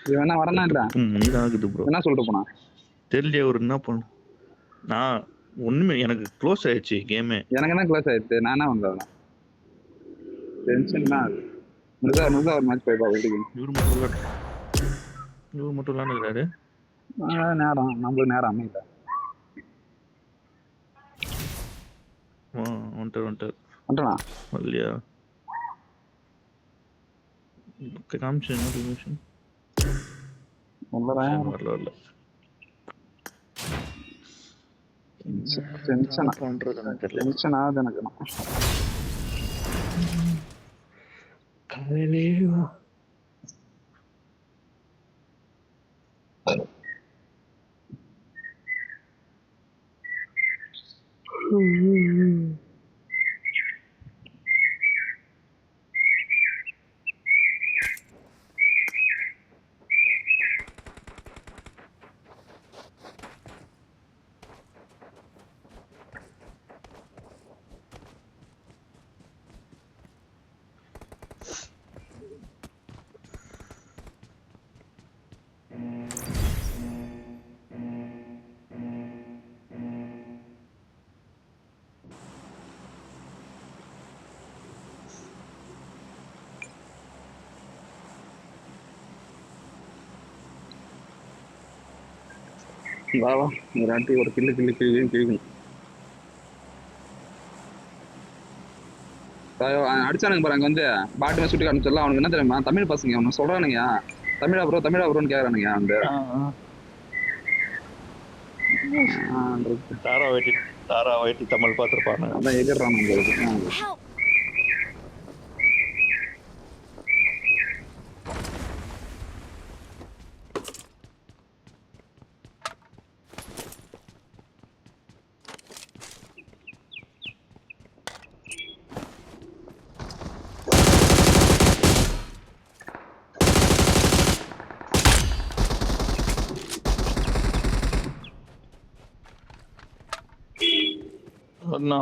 இவன் என்ன வரனான்டா? நீராகுது ப்ரோ. என்ன சொல்லிட்டு போனா? தெரியலையே ஒரு என்ன பண்ண. நான் ஒண்ணுமே எனக்கு க்ளோஸ் ஆயிடுச்சு கேமே. எனக்கு என்ன க்ளோஸ் ஆயிடுச்சு? நானா வந்தவனா? டென்ஷன் தான் அது. முருகா ஒரு மேட்ச் போய் பாக்க. இவரு மட்டும் விளாண்டுக்கிறாரு. நேரம் நம்மளுக்கு நேரம் அமையல. வந்துட்டார் வந்துட்டா இல்லையா? காமிச்சு நோட்டிஃபிகேஷன் வரல. டென்ஷன் ஆகுது எனக்கு. வா ஒரு ஆட்டி ஒரு கிள்ளு அடிச்சானுங்க பாரு. அங்க வந்து பாட்டுமே சுட்டி காமிச்சிடலாம். அவனுக்கு என்ன தெரியுமா, தமிழ் பசங்க அவனு சொல்றானுங்க தமிழா ப்ரோன்னு கேக்குறானுங்க. அந்த தாரா வைட்டி தமிழ் பார்த்துருப்பாங்க. அதான் எதிர்றான்.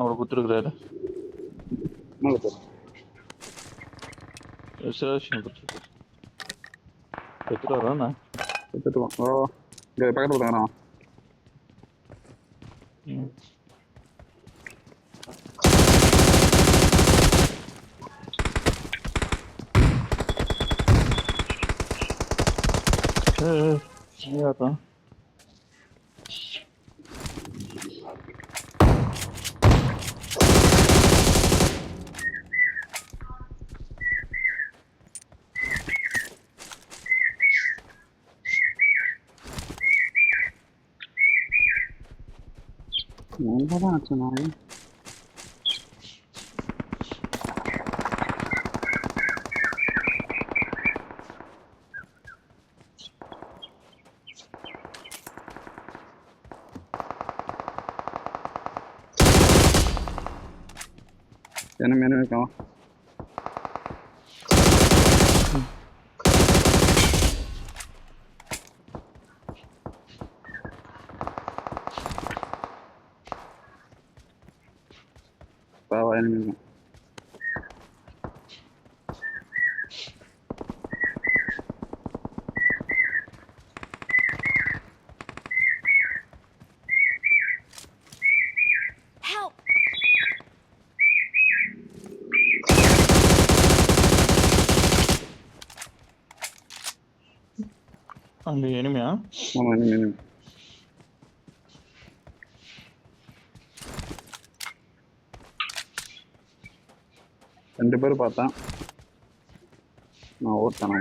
அவர் குத்துருக்குறாரு. எடுத்துட்டு வரோண்ணா. பக்கத்துல தானா? என்னதான் ஆச்சு நாய்? என்ன இருக்கான்? enemy. Help! அங்க எனிமியா? ஆமா, enemy. ரெண்டு பேரும் பார்த்தேன். நான் ஓட்டேன்.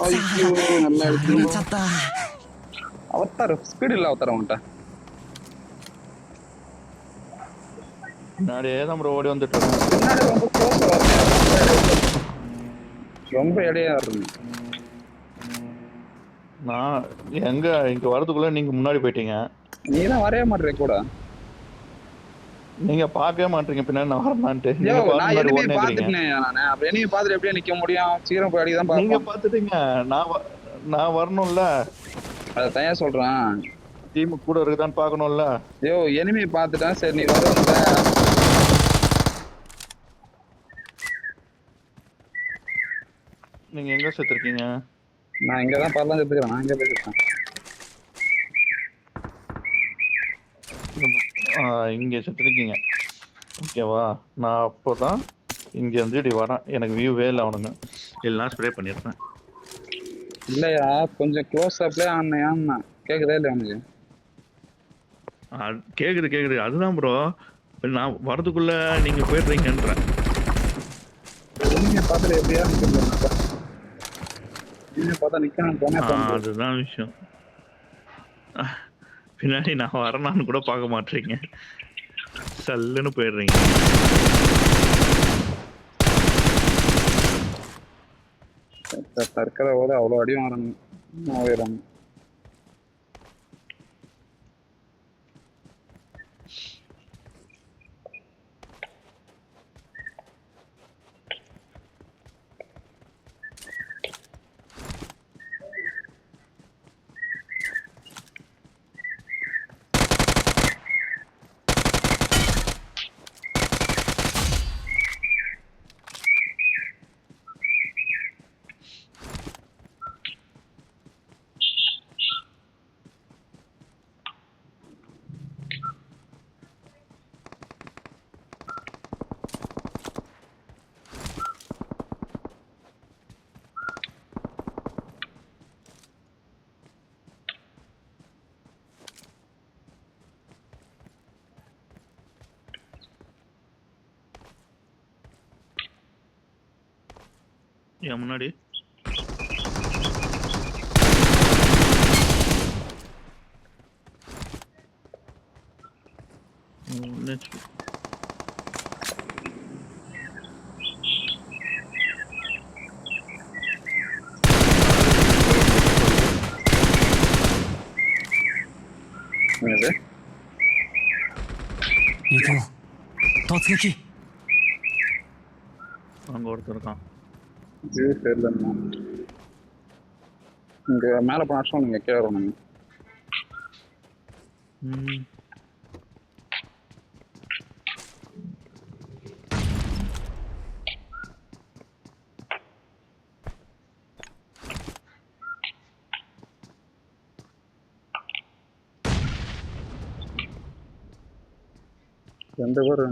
ஐயோ, நல்லா இருக்கு. அவத்தார் ஸ்பீட் இல்ல அவத்தார் அவன்கிட்ட. முன்னாடியே தான் ப்ரோ ஓடி வந்துட்டு பின்னாடி ரொம்ப க்ளோஸ் வராது. ரொம்ப இடையா இருக்கு. நான் எங்க இங்க வரதுக்குள்ள நீங்க முன்னாடி போயிட்டீங்க. நீ தான் வரவே மாட்டே கூட. நீங்க பார்க்கவே மாட்டீங்க பின்னாடி நான் வரமான்ட்டு. யோ நீங்க நான் முன்னாடி எனிமே ஓடுனேங்கிறீங்க. பாத்துட்டேன் நானு. அப்ப எனிமே பாத்துட்டு எப்படியே நிக்க முடியும்? சீக்கிரம் போய் அடிதான் நீங்க பாப்போம். பாத்துட்டீங்க. நான் வரணும்ல. அத தயா சொல்றேன். டீம் கூட இருக்குதான்னு பார்க்கணும்ல. யோ எனிமே பாத்துட்டேன். சரி நீ வருவ. நீங்க எங்க செத்துருக்கீங்க? நான் இங்க தான் பரலாம் செத்துக்கிறேன். நான் இங்க போயிட்டேன். இங்க செத்துருக்கீங்க. ஓகேவா? நான் அப்போதான் இங்க இருந்து இப்படி வரேன். எனக்கு வியூவே இல்லை அவனுங்க. எல்லாம் ஸ்ப்ரே பண்ணிருப்பேன். இல்லையா கொஞ்சம் க்ளோஸ் அப்லே ஆனா கேக்குதே இல்லையா உனக்கு? கேக்குது. அதுதான் ப்ரோ. நான் வரதுக்குள்ள நீங்க போயிடுறீங்கன்றேன். எனிமே பாத்துட்டு எப்படியா நிக்க முடியும்? எனிமே பார்த்தா நிக்கணும் போனே தோணுது. அதுதான் விஷயம். பின்னாடி நான் வரணும்னு கூட பார்க்க மாட்டீங்க. சல்லுன்னு போயிடுறீங்க. தற்கரை போது அவ்வளோ அடியும் வரணும். என் முன்னாடி என்னது? 行こう。突撃。 அங்க ஒருத்தர் இருக்கான். இது தெரியலண்ணா. இங்க மேல போனா நீங்க கீழே வரணும். ரெண்டு பேர்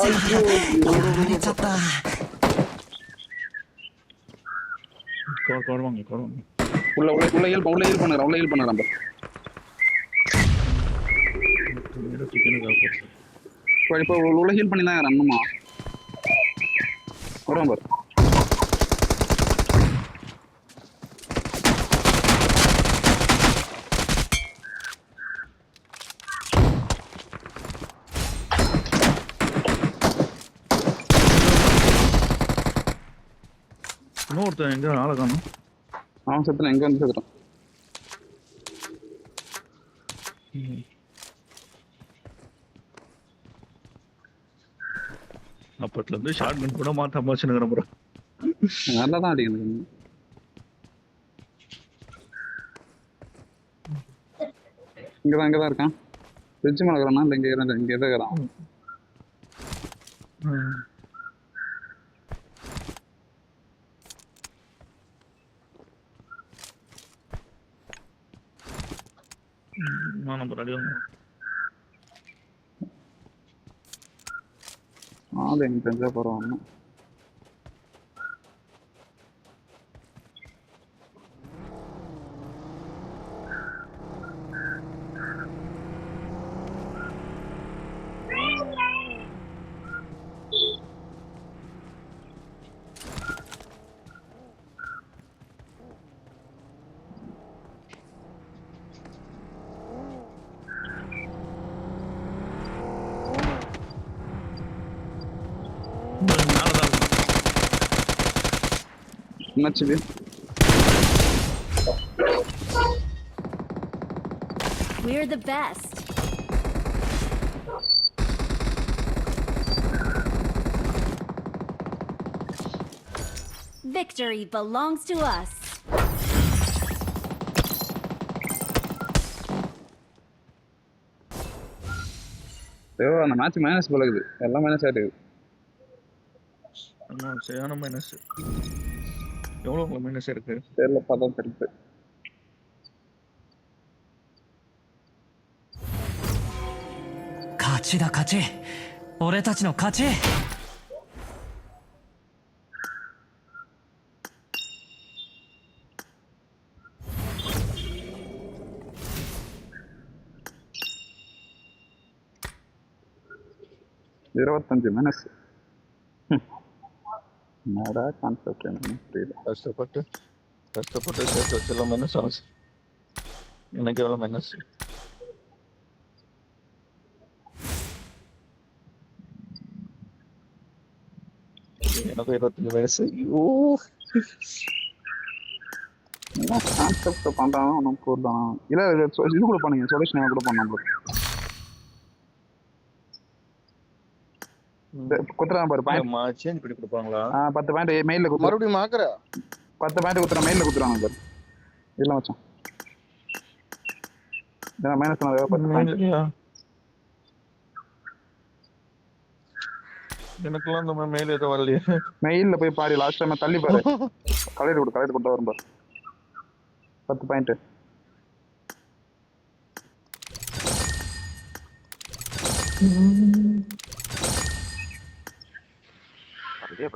やれちゃった。வருவாங்க. உள்ள ஹீல் பண்ணுறேன். இப்போ உள்ள ஹீல் பண்ணி தான் ரன்னுமா வரும் பாரு. இன்னொருத்தன் எங்க ஆளை காணும். அவன் செத்துறான். எங்க வந்து செத்துறான்? அப்பத்துல இருந்து ஷார்ட் கன் கூட மாத்தாம வச்சுருக்கிறேன் ப்ரோ. நல்லா தான் அடிக்கணும். இங்கதான் இருக்கான். ஃப்ரிட்ஜ் மேல இருக்கிறானா இல்லை இங்க எதாவது இருக்கிறான். நம்பர் அடி வாங்க. அது எனக்கு தெரிஞ்சா பரவாயில்ல. மேலதான் இருக்கும். என்னாச்சு இது? We're the best. Victory belongs to us. ஐயோ அந்த மேட்ச் மைனஸ் போல இருக்குது, எல்லாம் மைனஸ் ஆயிட்டு இருக்குது. ஆமா சரியான மைனஸ். எவ்வளவு மைனஸ் இருக்கு தெரியல, பார்த்தா தெரியுது.勝ちだ勝ち。俺たちの勝ち。 25 மைனஸ். என்னடா கான்செப்ட் என்ன புரியல. கஷ்டப்பட்டு சேர்த்து வச்செல்லாம் மைனஸ் ஆகுது. எனக்கு எவ்வளவு மைனஸ்? எனக்கு 25 மைனஸ். ஐயோ என்ன கான்செப்ட் பண்றானோ ஒன்றும் போடலாம். இல்லை இது கூட பண்ணுங்க, சொல்யூஷன் கூட பண்ணலாம் ப்ரோ. குத்துறான் பாரு பாயிண்ட். சேஞ்ச் பண்ணி கொடுப்பாங்களா? 10 பாயிண்ட் மெயில்ல குத்து. மறுபடியும் மாக்குற 10 பாயிண்ட் குத்துறான், மெயில்ல குத்துறாங்க பாரு. இல்ல மச்சான், ஏன்னா மைனஸ் பண்ண 10 பாயிண்ட். எனக்குலாம் அந்த மெயில் எதுவும் வரலையே. மெயில்ல போய் பாரு, லாஸ்ட் டைம் தள்ளி பாரு. கலெக்ட் கொடுத்தா வரும் பாரு 10 பாயிண்ட். அப்படியே